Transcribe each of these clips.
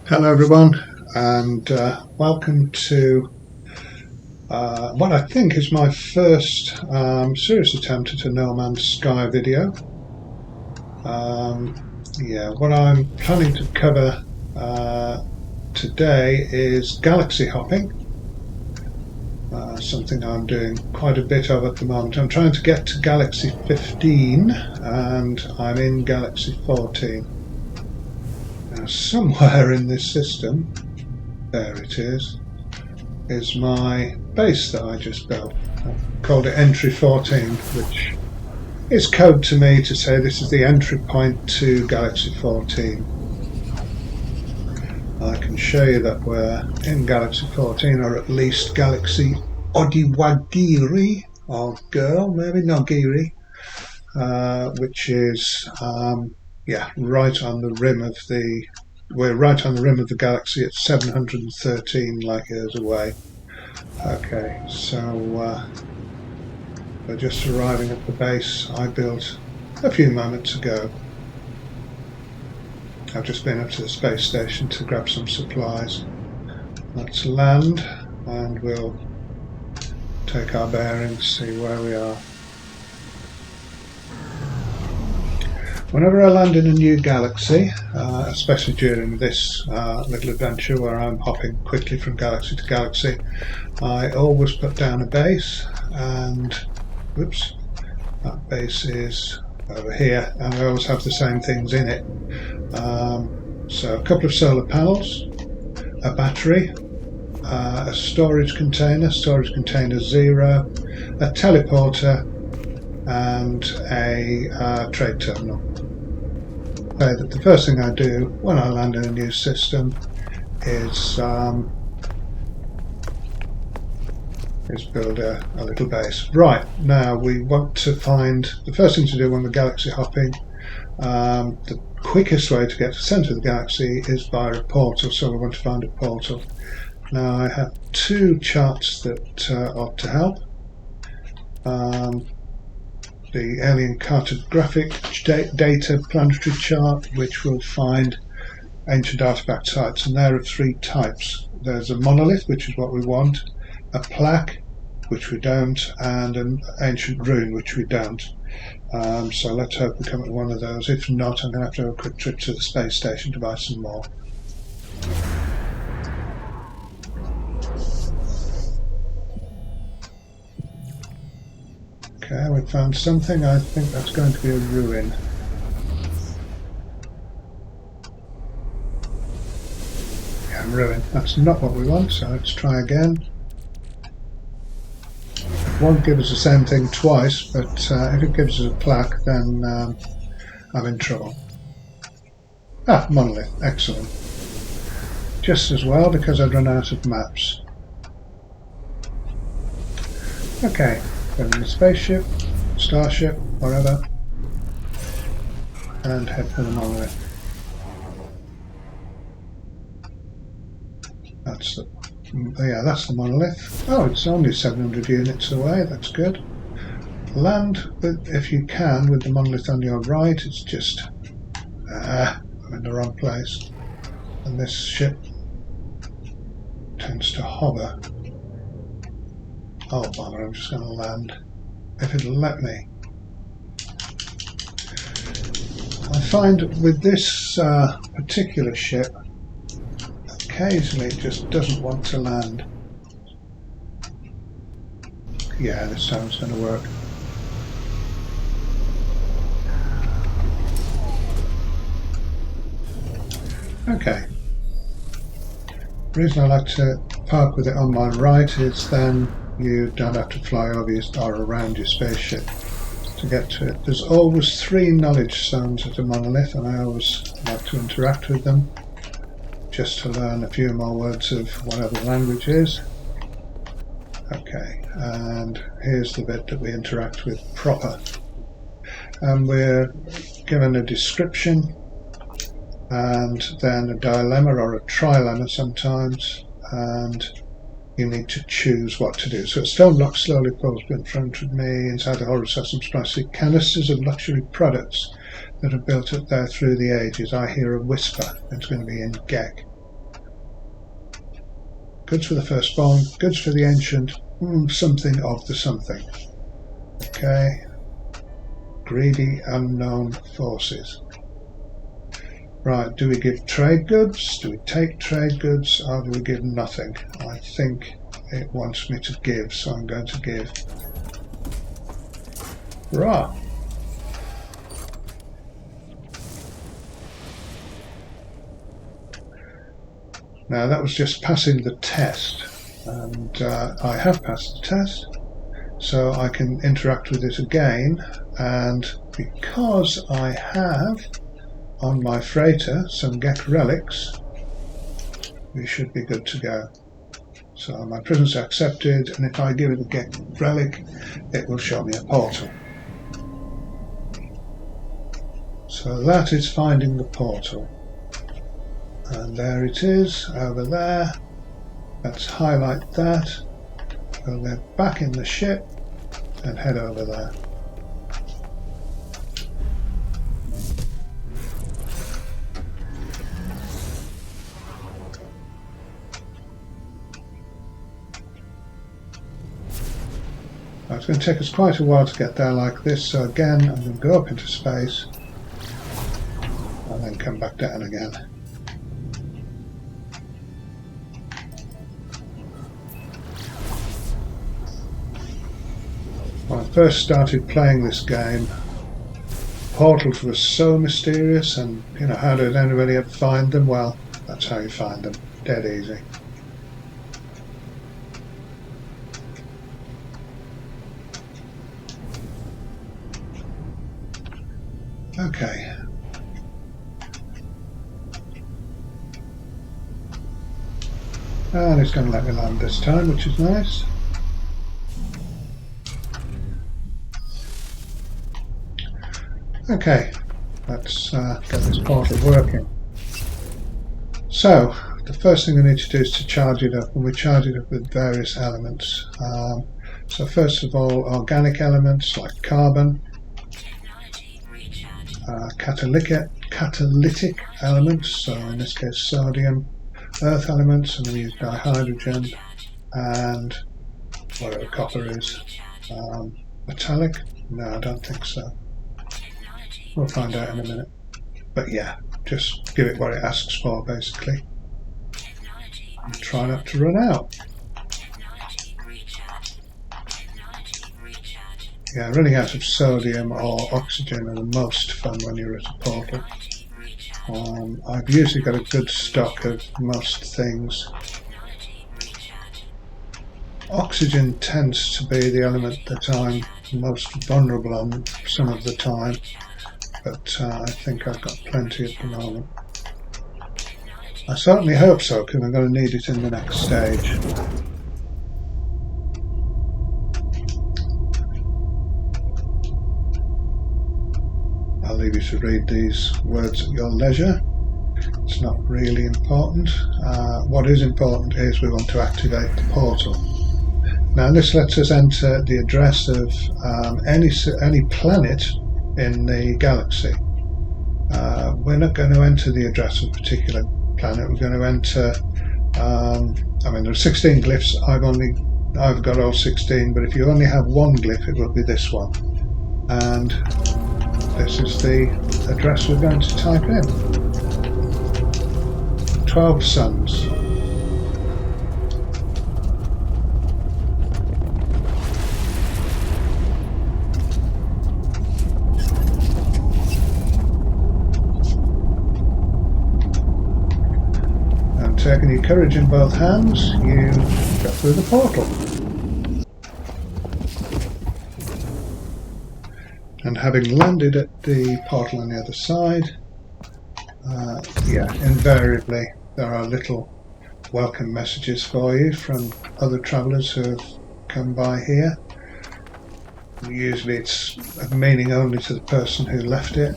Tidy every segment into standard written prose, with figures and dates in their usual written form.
Hello everyone, and welcome to what I think is my first serious attempt at a No Man's Sky video. What I'm planning to cover today is galaxy hopping, something I'm doing quite a bit of at the moment. I'm trying to get to Galaxy 15 and I'm in Galaxy 14. Now somewhere in this system, there it is my base that I just built. I've called it Entry 14, which is code to me to say this is the entry point to Galaxy 14. I can show you that we're in Galaxy 14, or at least Galaxy Odiwagiri, or girl, maybe Nogiri, which is right on the rim of the. We're right on the rim of the galaxy at 713 light years away. Okay, so we're just arriving at the base I built a few moments ago. I've just been up to the space station to grab some supplies. Let's land and we'll take our bearings, see where we are. Whenever I land in a new galaxy, especially during this little adventure where I'm hopping quickly from galaxy to galaxy, I always put down a base, and whoops, that base is over here, and I always have the same things in it. So a couple of solar panels, a battery, a storage container 0, a teleporter, and a trade terminal. The first thing I do when I land in a new system is build a little base. Right, now we want to find, the first thing to do when we're galaxy hopping, the quickest way to get to the centre of the galaxy is via a portal, so we want to find a portal. Now I have two charts that ought to help. The alien cartographic data planetary chart, which will find ancient artifact sites, and there are three types. There's a monolith, which is what we want, a plaque, which we don't, and an ancient rune, which we don't. So let's hope we come at one of those. If not, I'm going to have to have a quick trip to the space station to buy some more. Okay, we found something. I think that's going to be a ruin. Yeah, ruin. That's not what we want, so let's try again. It won't give us the same thing twice, but if it gives us a plaque, then I'm in trouble. Ah, monolith. Excellent. Just as well, because I've run out of maps. Okay. Go in the spaceship, starship, wherever, and head for the monolith. That's the monolith. Oh, it's only 700 units away. That's good. Land, if you can, with the monolith on your right. It's just I'm in the wrong place, and this ship tends to hover. Oh bother, I'm just going to land, if it'll let me. I find with this particular ship, occasionally it just doesn't want to land. Yeah, this time it's going to work. Okay. The reason I like to park with it on my right is then you don't have to fly over or around your spaceship to get to it. There's always 3 knowledge zones at a monolith, and I always like to interact with them just to learn a few more words of whatever the language is. Okay, and here's the bit that we interact with proper. And we're given a description and then a dilemma or a trilemma sometimes, and you need to choose what to do. So a stone lock slowly pulls in front of me. Inside the horror system, I see canisters of luxury products that have built up there through the ages. I hear a whisper. It's going to be in Gek. goods for the firstborn, goods for the ancient, something of the something. Okay. Greedy unknown forces. Right, do we give trade goods? Do we take trade goods? Or do we give nothing? I think it wants me to give, so I'm going to give. Right. Now that was just passing the test, and I have passed the test, so I can interact with it again, and because I have on my freighter some Gek relics, we should be good to go. So my presence accepted, and if I give it a Gek relic, it will show me a portal. So that is finding the portal. And there it is, over there. Let's highlight that. We'll go back in the ship and head over there. Now it's going to take us quite a while to get there like this, so again I'm going to go up into space and then come back down again. When I first started playing this game, portals were so mysterious, and how did anybody ever find them? Well, that's how you find them, dead easy. Okay. And it's going to let me land this time, which is nice. Okay, let's get this portal working. So, the first thing we need to do is to charge it up, and we charge it up with various elements. So first of all, organic elements like carbon, catalytic elements, so in this case sodium, earth elements, and then we use dihydrogen, and whatever copper is. Metallic? No, I don't think so. We'll find out in a minute. But yeah, just give it what it asks for, basically. And try not to run out. Yeah, running out of sodium or oxygen are the most fun when you're at a portal. I've usually got a good stock of most things. Oxygen tends to be the element that I'm most vulnerable on some of the time, but I think I've got plenty at the moment. I certainly hope so, because I'm going to need it in the next stage. I'll leave you to read these words at your leisure. It's not really important. What is important is we want to activate the portal. Now this lets us enter the address of any planet in the galaxy. We're not going to enter the address of a particular planet. We're going to enter, there are 16 glyphs. I've got all 16, but if you only have one glyph, it will be this one. And this is the address we're going to type in. 12 suns. And taking your courage in both hands, you go through the portal. And having landed at the portal on the other side, invariably there are little welcome messages for you from other travellers who have come by here. Usually it's of meaning only to the person who left it.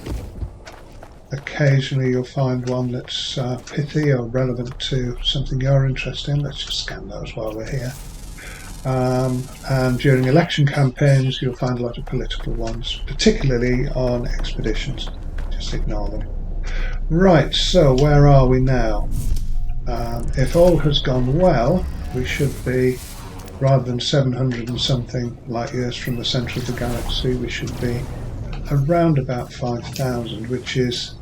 Occasionally you'll find one that's pithy or relevant to something you're interested in. Let's just scan those while we're here. And during election campaigns you'll find a lot of political ones, particularly on expeditions. Just ignore them. Right, so where are we now? If all has gone well, we should be, rather than 700 and something light years from the centre of the galaxy, we should be around about 5,000, which is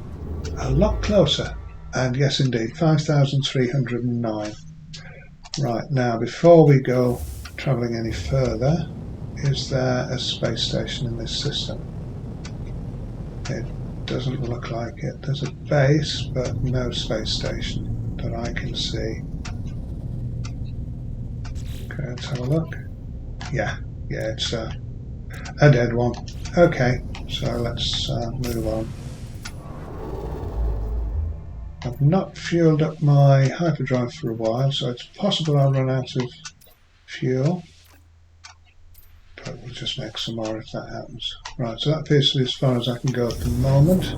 a lot closer. And yes, indeed, 5,309. Right, now before we go travelling any further, is there a space station in this system? It doesn't look like it. There's a base, but no space station that I can see. Okay, let's have a look. Yeah, it's a dead one. Okay, so let's move on. I've not fueled up my hyperdrive for a while, so it's possible I'll run out of fuel. But we'll just make some more if that happens. Right, so that appears to be as far as I can go at the moment,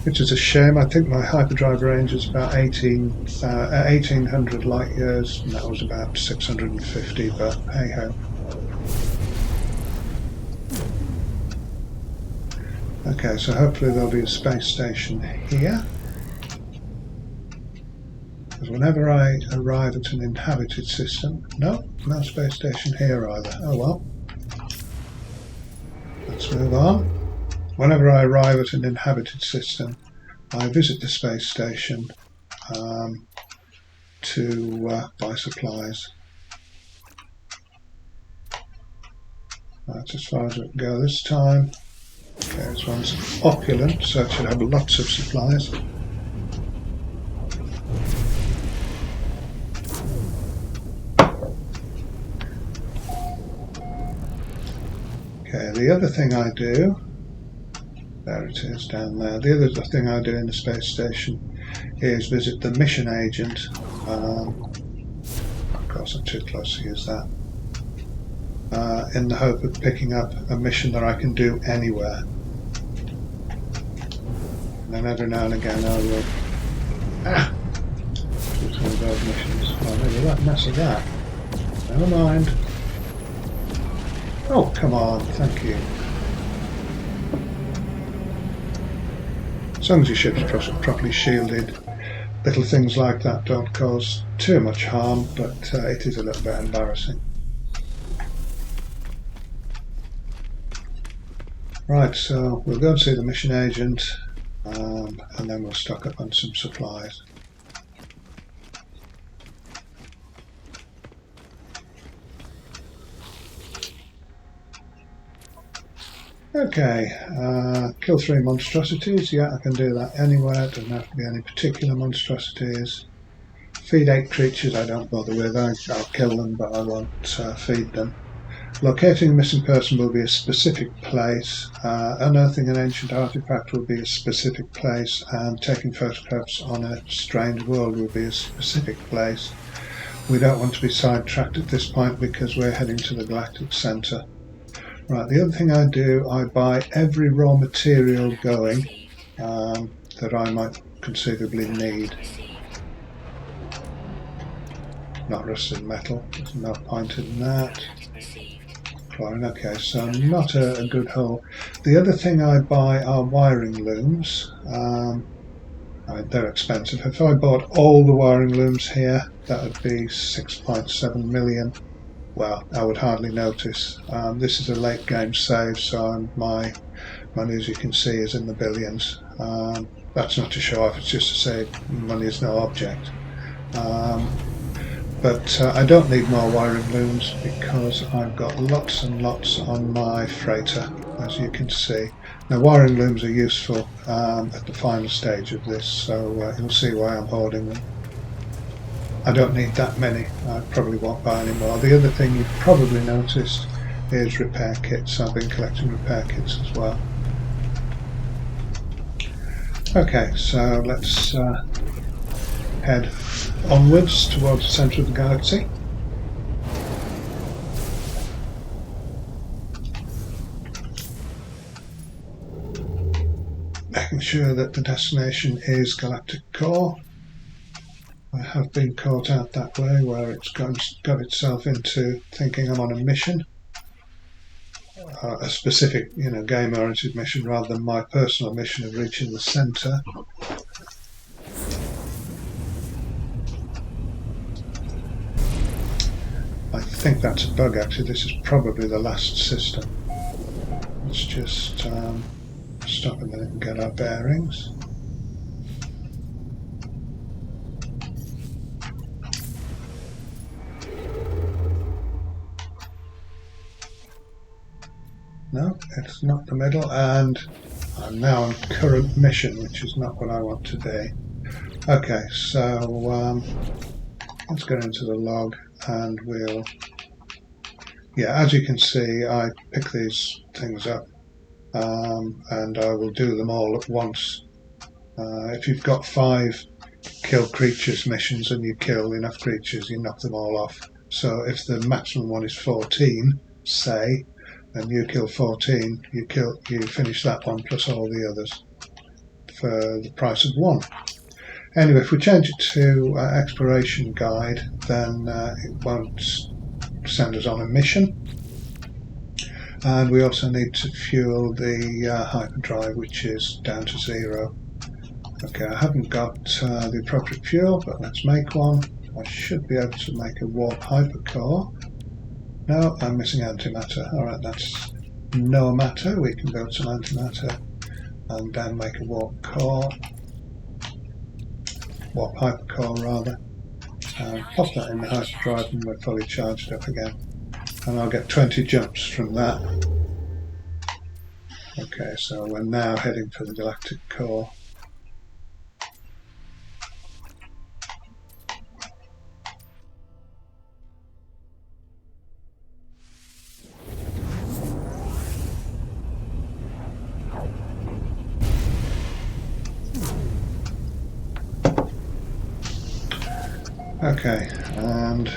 which is a shame. I think my hyperdrive range is about 1800 light years, and that was about 650, but hey ho. Okay, so hopefully there'll be a space station here. Because whenever I arrive at an inhabited system... No space station here either. Oh well. Let's move on. Whenever I arrive at an inhabited system, I visit the space station to buy supplies. That's as far as we can go this time. Okay, this one's opulent, so it should have lots of supplies. Okay, the other thing I do, there it is down there, the other thing I do in the space station is visit the mission agent. Of course I'm too close to use that. In the hope of picking up a mission that I can do anywhere. And then every now and again I will do some of those missions. Oh, maybe that mess of that. Never mind. Oh, come on, thank you. As long as your ship's properly shielded, little things like that don't cause too much harm, but it is a little bit embarrassing. Right, so we'll go and see the mission agent, and then we'll stock up on some supplies. Okay, kill 3 monstrosities. Yeah, I can do that anywhere. It doesn't have to be any particular monstrosities. Feed 8 creatures I don't bother with. I'll kill them, but I won't feed them. Locating a missing person will be a specific place. Unearthing an ancient artifact will be a specific place. And taking photographs on a strange world will be a specific place. We don't want to be sidetracked at this point because we're heading to the galactic centre. Right, the other thing I do, I buy every raw material going that I might conceivably need. Not rusted metal, there's no point in that. Chlorine, okay, so not a good hull. The other thing I buy are wiring looms. They're expensive. If I bought all the wiring looms here, that would be 6.7 million. Well, I would hardly notice. This is a late game save, so my money, as you can see, is in the billions. That's not to show off, it's just to say money is no object. But I don't need more wiring looms because I've got lots and lots on my freighter, as you can see. Now, wiring looms are useful at the final stage of this, so you'll see why I'm hoarding them. I don't need that many, I probably won't buy any more. The other thing you've probably noticed is repair kits. I've been collecting repair kits as well. Okay, so let's head onwards towards the centre of the galaxy. Making sure that the destination is galactic core. I have been caught out that way where it's got itself into thinking I'm on a mission, a specific, game-oriented mission rather than my personal mission of reaching the centre. think that's a bug actually. This is probably the last system. Let's just stop a minute and get our bearings. No, it's not the middle, and I'm now on current mission, which is not what I want to be. Okay, so let's go into the log and we'll... Yeah, as you can see, I pick these things up and I will do them all at once. If you've got 5 kill creatures missions and you kill enough creatures, you knock them all off. So if the maximum one is 14, say, and you kill 14, you finish that one plus all the others for the price of 1. Anyway, if we change it to exploration guide, then it won't send us on a mission. And we also need to fuel the hyperdrive, which is down to 0. Okay, I haven't got the appropriate fuel, but let's make one. I should be able to make a warp hypercore. No, I'm missing antimatter. Alright, that's no matter. We can build some antimatter and then make a warp core. Warp hypercore rather. Pop that in the hyperdrive and we're fully charged up again. And I'll get 20 jumps from that. Okay, so we're now heading for the galactic core. Okay, and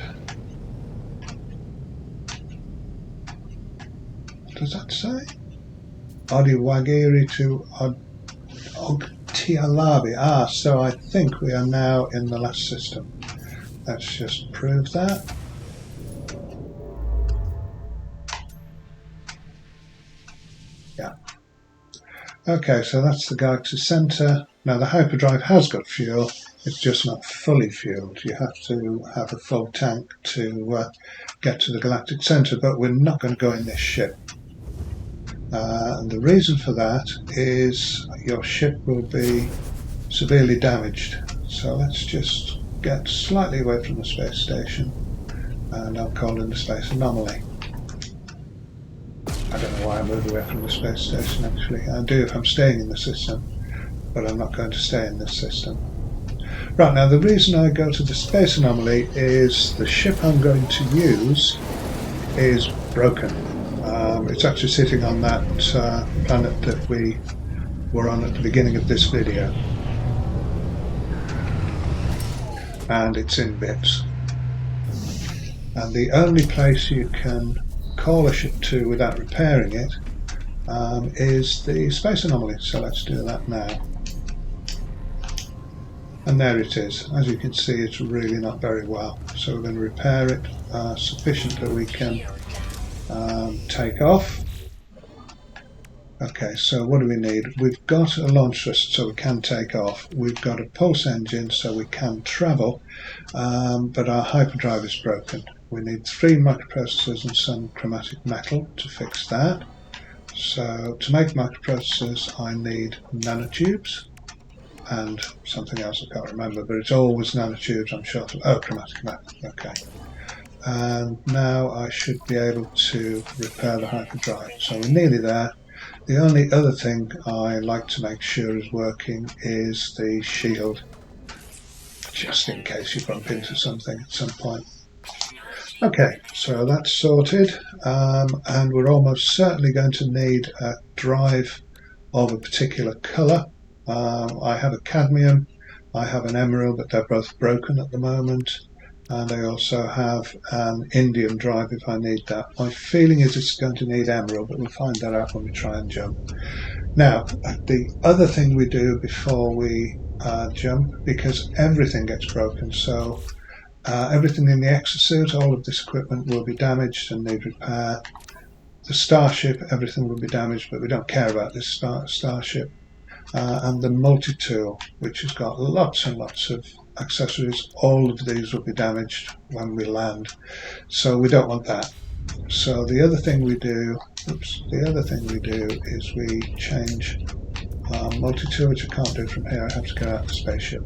what does that say? Odiwagiri to Ogtialabi. So I think we are now in the last system. Let's just prove that. Yeah. Okay, so that's the galaxy center. Now the hyperdrive has got fuel. It's just not fully fueled. You have to have a full tank to get to the galactic center, but we're not going to go in this ship. And the reason for that is your ship will be severely damaged. So let's just get slightly away from the space station, and I'll call in the space anomaly. I don't know why I moved away from the space station actually. I do if I'm staying in the system, but I'm not going to stay in this system. Right, now the reason I go to the space anomaly is the ship I'm going to use is broken. It's actually sitting on that planet that we were on at the beginning of this video. And it's in bits. And the only place you can call a ship to without repairing it is the space anomaly. So let's do that now. And there it is. As you can see, it's really not very well. So we're going to repair it sufficient that we can take off. Okay, so what do we need? We've got a launch thruster so we can take off. We've got a pulse engine so we can travel, but our hyperdrive is broken. We need 3 microprocessors and some chromatic metal to fix that. So to make microprocessors I need nanotubes and something else I can't remember, but it's always nanotubes I'm short of. Oh, chromatic metal, okay. And now I should be able to repair the hyperdrive. So we're nearly there. The only other thing I like to make sure is working is the shield, just in case you bump into something at some point. Okay, so that's sorted, and we're almost certainly going to need a drive of a particular colour. I have a cadmium, I have an emerald, but they're both broken at the moment. And I also have an indium drive if I need that. My feeling is it's going to need emerald, but we'll find that out when we try and jump. Now, the other thing we do before we jump, because everything gets broken, so everything in the exosuit, all of this equipment will be damaged and need repair. The starship, everything will be damaged, but we don't care about this starship. And the multi-tool, which has got lots and lots of accessories, all of these will be damaged when we land. So we don't want that. So the other thing we do, is we change multi-tool, which I can't do from here. I have to go out the spaceship.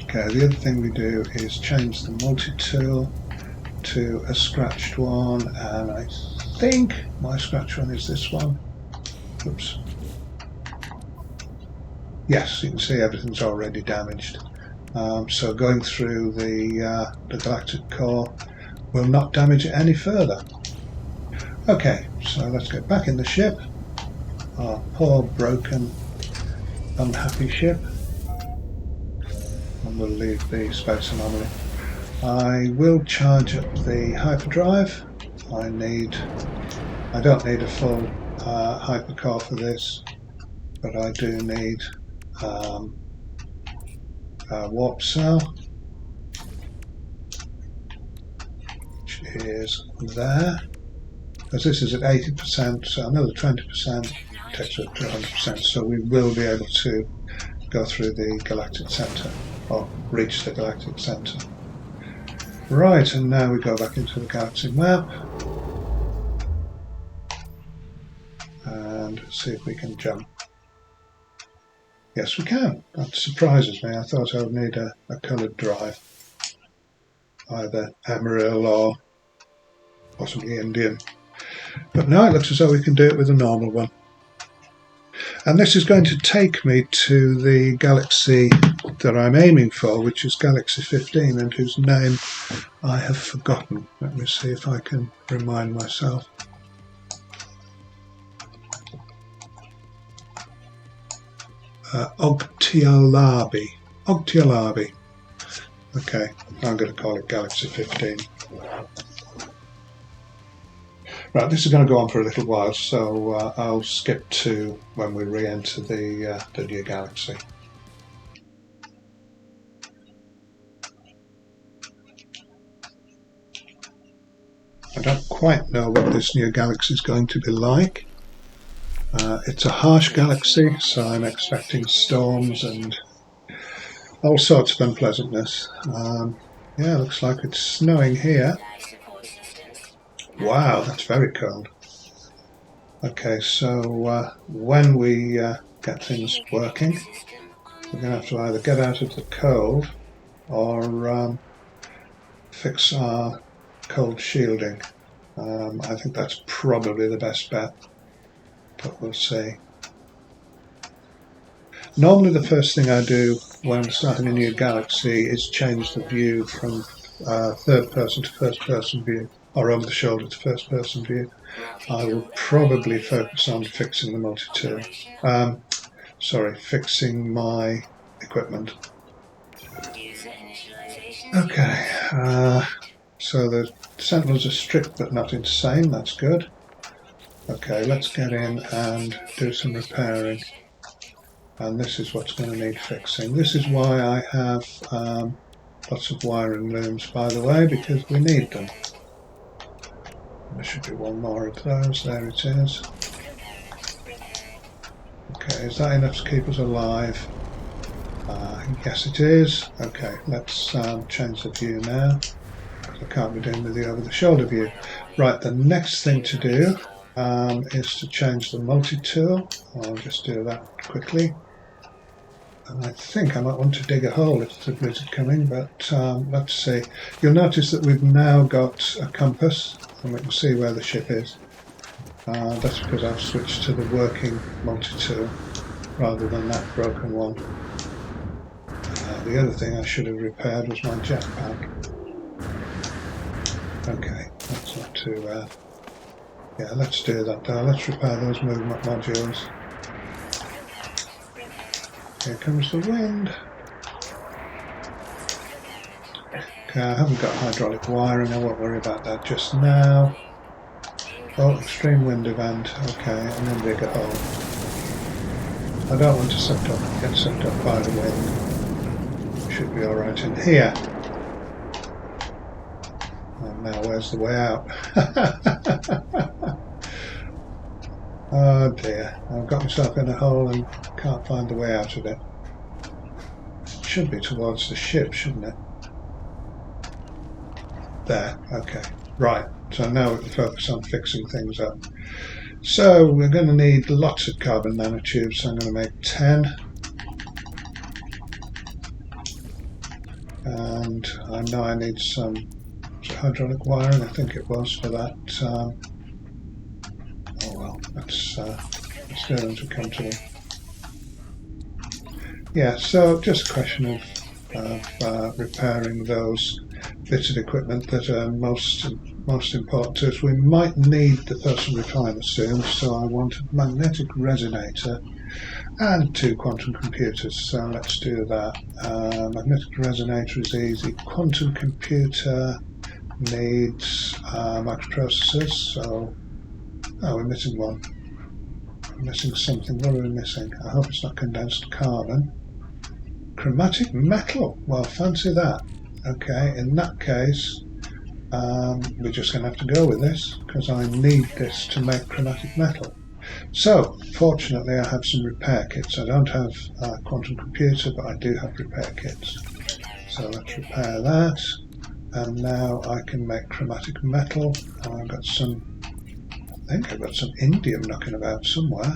Okay, the other thing we do is change the multi-tool to a scratched one, and I think my scratch one is this one. Oops. Yes, you can see everything's already damaged. So going through the galactic core will not damage it any further. Okay, so let's get back in the ship. Our poor, broken, unhappy ship. And we'll leave the space anomaly. I will charge up the hyperdrive. I don't need a full hypercore for this, but I do need a warp cell, which is there. Because this is at 80%, so another 20% takes us to 100%, so we will be able to go through the galactic centre, or reach the galactic centre. Right, and now we go back into the galaxy map and see if we can jump. Yes, we can. That surprises me. I thought I would need a coloured drive, either Emerald or possibly Indian. But now it looks as though we can do it with a normal one. And this is going to take me to the galaxy that I'm aiming for, which is Galaxy 15, and whose name I have forgotten. Let me see if I can remind myself. Ogtialabi. Okay, I'm going to call it Galaxy 15. Right, this is going to go on for a little while, so I'll skip to when we re-enter the new galaxy. I don't quite know what this new galaxy is going to be like. It's a harsh galaxy, so I'm expecting storms and all sorts of unpleasantness. Yeah, looks like it's snowing here. Wow, that's very cold. Okay, so when we get things working, we're going to have to either get out of the cold or fix our cold shielding. I think that's probably the best bet, but we'll see. Normally the first thing I do when starting a new galaxy is change the view from third person to first person view, or over the shoulder to first person view. I will probably focus on fixing the multi-tool. Fixing my equipment. Okay, so the sentinels are strict but not insane, that's good. Okay, let's get in and do some repairing. And this is what's going to need fixing. This is why I have lots of wiring looms, by the way, because we need them. There should be one more of those. There it is. Okay, is that enough to keep us alive? Yes it is. Okay, let's change the view now. I can't be doing with the over the shoulder view. Right, the next thing to do is to change the multi-tool. I'll just do that quickly. And I think I might want to dig a hole if the blizzard coming, but let's see. You'll notice that we've now got a compass and we can see where the ship is. That's because I've switched to the working multi-tool rather than that broken one. The other thing I should have repaired was my jetpack. Okay, that's not too bad. Yeah, let's do that though. Let's repair those movement modules. Here comes the wind. Okay, I haven't got hydraulic wiring, I won't worry about that just now. Oh, extreme wind event. Okay, and then dig a hole. I don't want to get sucked up by the wind. Should be alright in here. And now where's the way out? Oh dear, I've got myself in a hole and can't find the way out of it. should be towards the ship, shouldn't it? There, okay. Right, so now we can focus on fixing things up. So we're going to need lots of carbon nanotubes, so I'm going to make 10. And I know I need some hydraulic wiring, I think it was, for that. Oh well, let's do it as we come to them. Yeah, so just a question of repairing those bits of equipment that are most important to us. We might need the person refiner soon, so I want a magnetic resonator and 2 quantum computers, so let's do that. Magnetic resonator is easy. Quantum computer needs microprocessors, so we're missing one. We're missing something. What are we missing? I hope it's not condensed carbon. Chromatic metal. Well, fancy that. Okay, in that case, we're just going to have to go with this because I need this to make chromatic metal. So, fortunately, I have some repair kits. I don't have a quantum computer, but I do have repair kits. So let's repair that. And now I can make chromatic metal. I've got some, I think I've got some indium knocking about somewhere,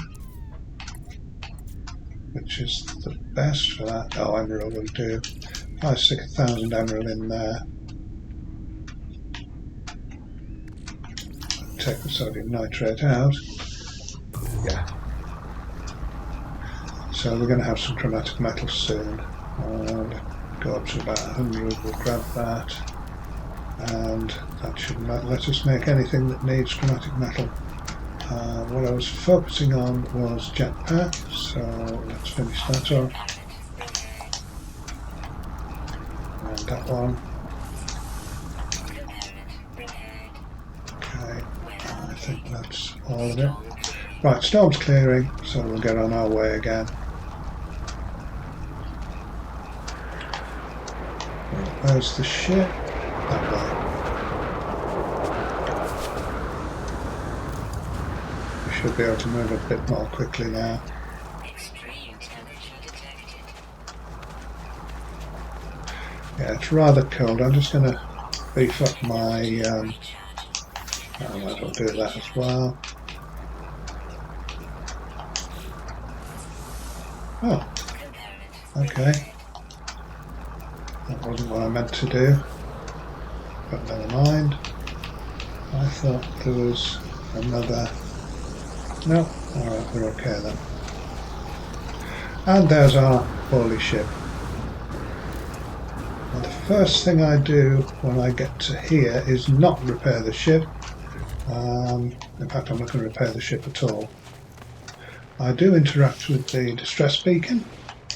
which is the best for that. Oh, emerald will do. If I stick 1,000 emerald in there, take the sodium nitrate out. Yeah. So we're going to have some chromatic metal soon. Go up to about 100, we'll grab that. And that should let us make anything that needs chromatic metal. What I was focusing on was jetpack, so let's finish that off. And that one. Okay, I think that's all of it. Right, storm's clearing, so we'll get on our way again. Where's the ship? That way. We should be able to move a bit more quickly now. Yeah, it's rather cold. I'm just going to beef up my... I might as well do that as well. Oh, okay. That wasn't what I meant to do, but never mind. I thought there was another... No, alright, we're okay then. And there's our poorly ship. Now the first thing I do when I get to here is not repair the ship. In fact, I'm not going to repair the ship at all. I do interact with the distress beacon,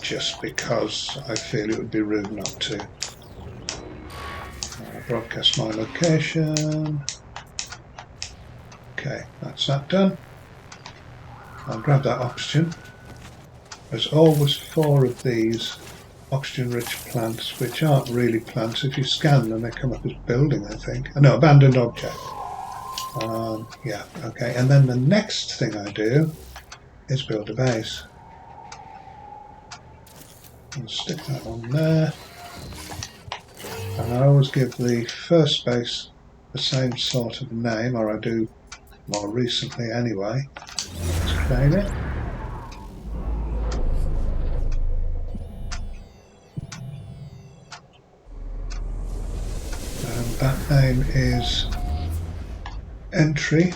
just because I feel it would be rude not to. Broadcast my location. Okay, that's that done. I'll grab that oxygen. There's always 4 of these oxygen-rich plants, which aren't really plants. If you scan them, they come up as building, I think. Oh, no, abandoned object. Yeah, okay. And then the next thing I do is build a base. And stick that on there. And I always give the first base the same sort of name, or I do more recently anyway. Let's claim it. And that name is Entry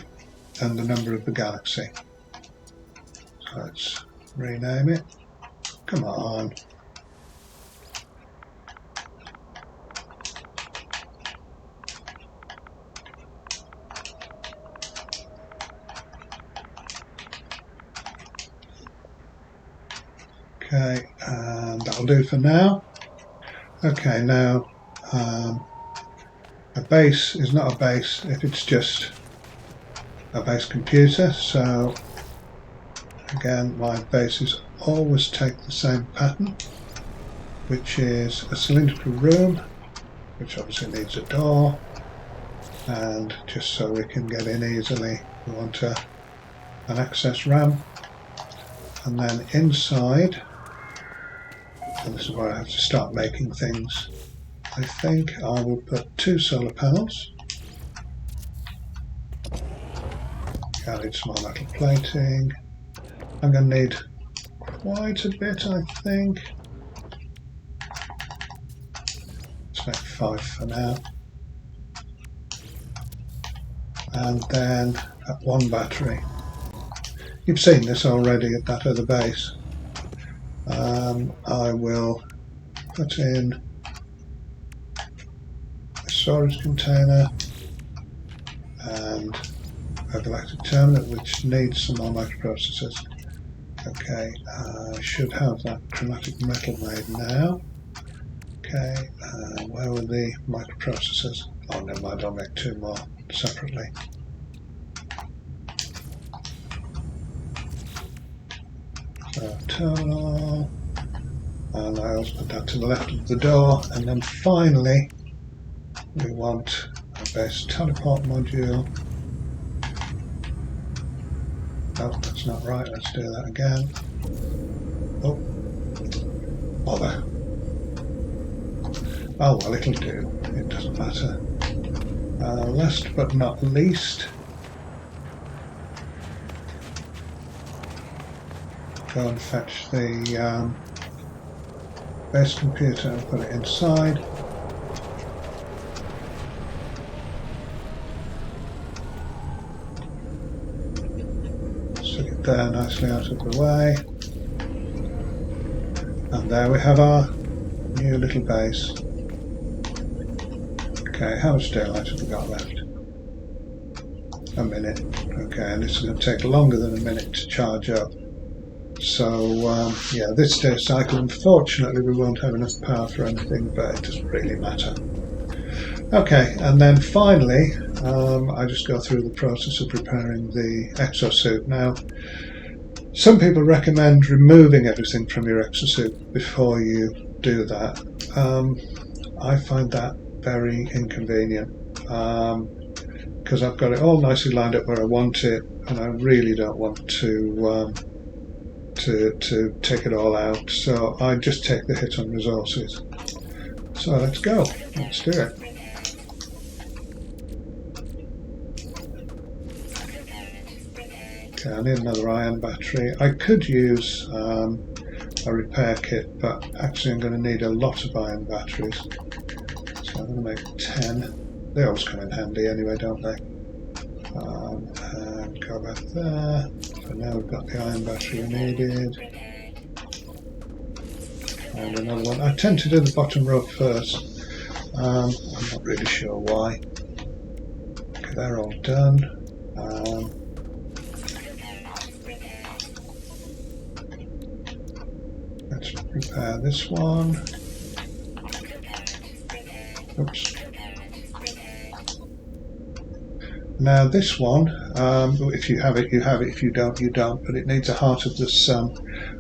and the number of the galaxy. So let's rename it. Come on. Okay, and that'll do for now. Okay, now a base is not a base if it's just a base computer, so again my bases always take the same pattern, which is a cylindrical room, which obviously needs a door, and just so we can get in easily we want an access ramp, and then inside And this is where I have to start making things. I think I will put 2 solar panels. I need some more metal plating. I'm going to need quite a bit, I think. Let's make 5 for now. And then at 1 battery. You've seen this already at that other base. I will put in a storage container and a galactic terminal which needs some more microprocessors. Okay, I should have that chromatic metal made now. Okay, where were the microprocessors? Oh, never mind, I'll make 2 more separately. So, terminal, and I also put that to the left of the door, and then finally we want a base teleport module. Oh, that's not right, let's do that again. Oh, bother. Oh well, it'll do, it doesn't matter. Last but not least, go and fetch the base computer and put it inside. Stick it there nicely out of the way. And there we have our new little base. Okay, how much daylight have we got left? A minute. Okay, and this is going to take longer than a minute to charge up. So, yeah, this day cycle, unfortunately, we won't have enough power for anything, but it doesn't really matter. Okay, and then finally, I just go through the process of preparing the exosuit. Now, some people recommend removing everything from your exosuit before you do that. I find that very inconvenient because I've got it all nicely lined up where I want it, and I really don't want to take it all out, so I just take the hit on resources. So let's go, let's do it. Okay, I need another ion battery. I could use a repair kit, but actually I'm going to need a lot of ion batteries. So I'm going to make 10. They always come in handy anyway, don't they? And go back there. So now we've got the ion battery we needed. And another one. I tend to do the bottom row first. I'm not really sure why. Okay, they're all done. Let's repair this one. Oops. Now this one, if you have it, you have it. If you don't, you don't. But it needs a Heart of the Sun.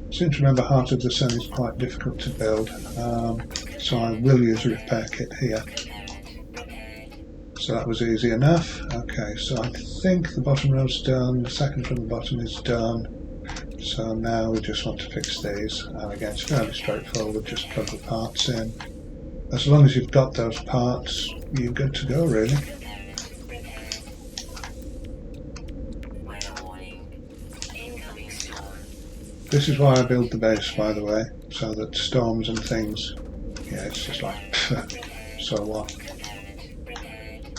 I seem to remember Heart of the Sun is quite difficult to build, so I will use a repair kit here. So that was easy enough. Okay, so I think the bottom row's done. The second from the bottom is done. So now we just want to fix these. And again, it's fairly straightforward. Just plug the parts in. As long as you've got those parts, you're good to go, really. This is why I build the base, by the way, so that storms and things, yeah, it's just like, so what?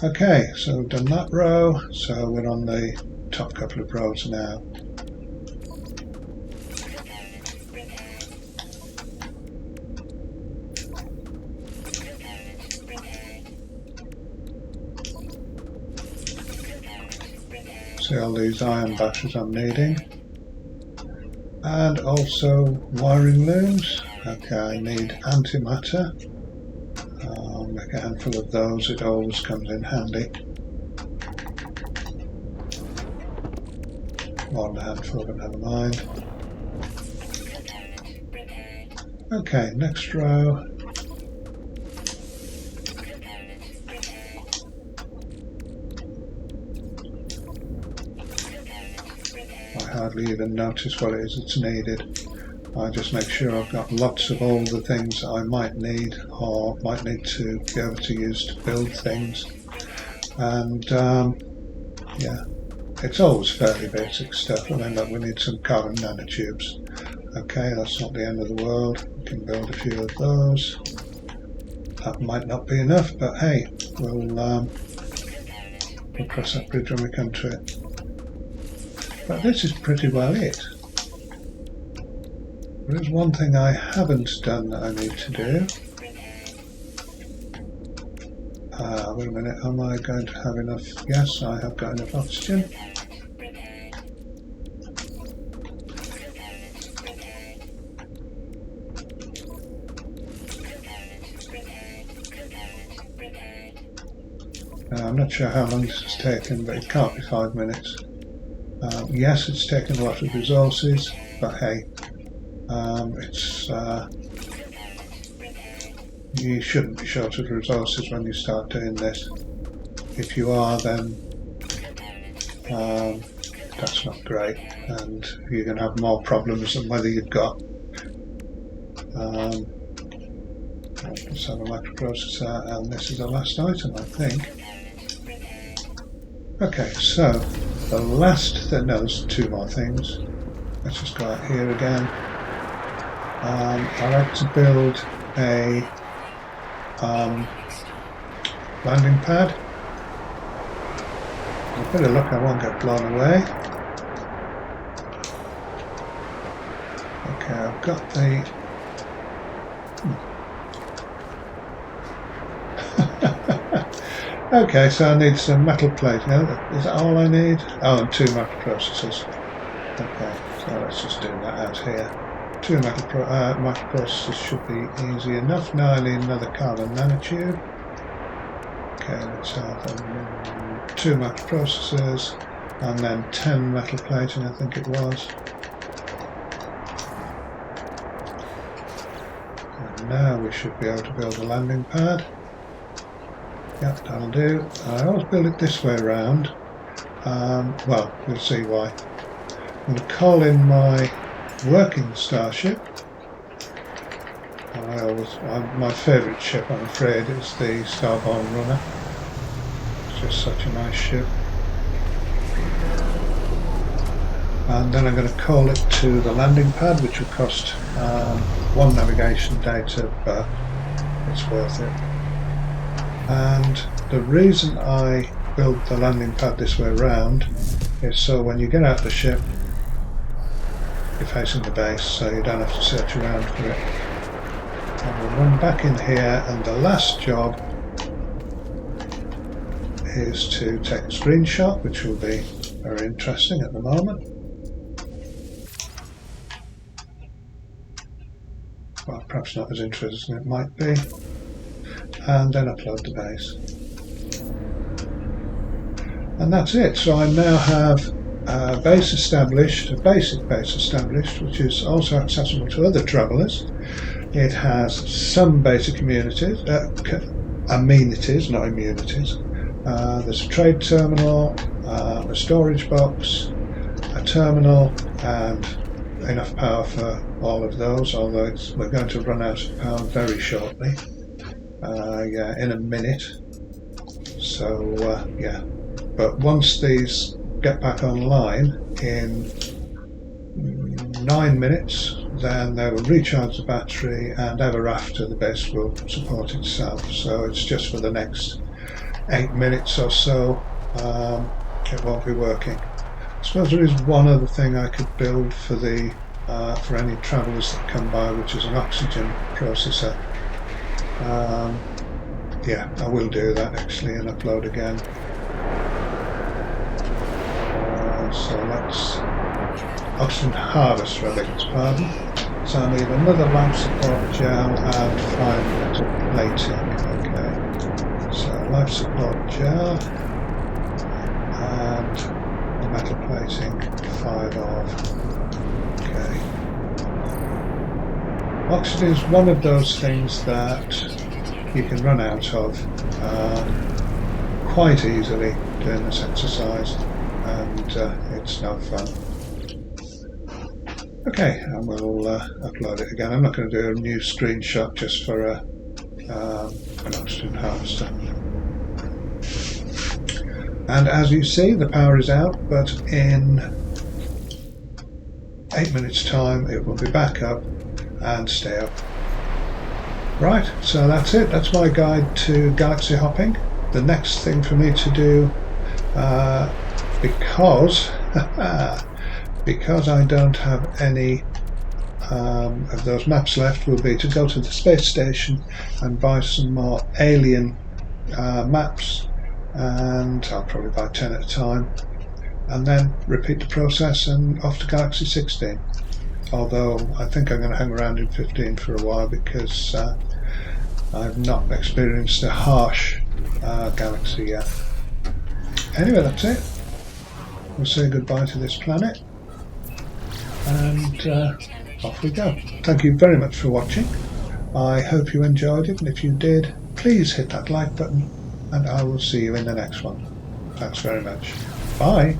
Okay, so we've done that row, so we're on the top couple of rows now. See all these iron batteries I'm needing. And also wiring looms. Okay, I need antimatter. I'll make a handful of those, it always comes in handy. More than a handful, but never mind. Okay, next row. I hardly even notice what it is that's needed. I just make sure I've got lots of all the things I might need or might need to be able to use to build things. And yeah, it's always fairly basic stuff. I mean, look, we need some carbon nanotubes. Okay, that's not the end of the world. We can build a few of those. That might not be enough, but hey, we'll cross that bridge when we come to it. But this is pretty well it. There is one thing I haven't done that I need to do. Wait a minute, am I going to have enough? Yes, I have got enough oxygen. I'm not sure how long this has taken, but it can't be 5 minutes. Yes, it's taken a lot of resources, but hey, you shouldn't be short of resources when you start doing this. If you are, then that's not great, and you're going to have more problems than whether you've got. Let's have a microprocessor, and this is the last item, I think. Okay, so the last thing, no, there's two more things. Let's just go out here again. I like to build a landing pad. With a bit of luck I won't get blown away. Okay, I've got the... Okay, so I need some metal plate. Is that all I need? Oh, and two microprocessors. Okay, so let's just do that out here. Two microprocessors should be easy enough. Now I need another carbon nanotube. Okay, let's have two microprocessors and then 10 metal plating, I think it was. And now we should be able to build a landing pad. Yep, that'll do. I always build it this way around. Well, you'll see why. I'm going to call in my working starship. My favourite ship, I'm afraid, is the Starborn Runner. It's just such a nice ship. And then I'm going to call it to the landing pad, which will cost one navigation data, but it's worth it. And the reason I built the landing pad this way around is so when you get out of the ship, you're facing the base, so you don't have to search around for it. And we'll run back in here, and the last job is to take a screenshot, which will be very interesting at the moment. Well, perhaps not as interesting as it might be. And then upload the base. And that's it. So I now have a base established, a basic base established, which is also accessible to other travellers. It has some basic amenities, not immunities. There's a trade terminal, a storage box, a terminal, and enough power for all of those, although we're going to run out of power very shortly. Yeah, in a minute. So yeah, but once these get back online in 9 minutes, then they will recharge the battery, and ever after the base will support itself. So it's just for the next 8 minutes or so. It won't be working. I suppose there is one other thing I could build for the for any travellers that come by, which is an oxygen processor. Yeah, I will do that actually and upload again. So let's oxygen harvester, I beg your pardon. So I need another life support gel and 5 metal plating. Okay, so life support gel and the metal plating 5 of. Okay. Oxygen is one of those things that you can run out of quite easily doing this exercise, and it's no fun. Okay, and we'll upload it again. I'm not going to do a new screenshot just for an oxygen harvester. And as you see, the power is out, but in 8 minutes time it will be back up and stay up. Right, so that's it. That's my guide to galaxy hopping. The next thing for me to do, because I don't have any of those maps left, will be to go to the space station and buy some more alien maps, and I'll probably buy 10 at a time, and then repeat the process and off to Galaxy 16. Although I think I'm going to hang around in 15 for a while, because I've not experienced a harsh galaxy yet. Anyway, that's it. We'll say goodbye to this planet, and off we go. Thank you very much for watching. I hope you enjoyed it, and if you did, please hit that like button, and I will see you in the next one. Thanks very much. Bye.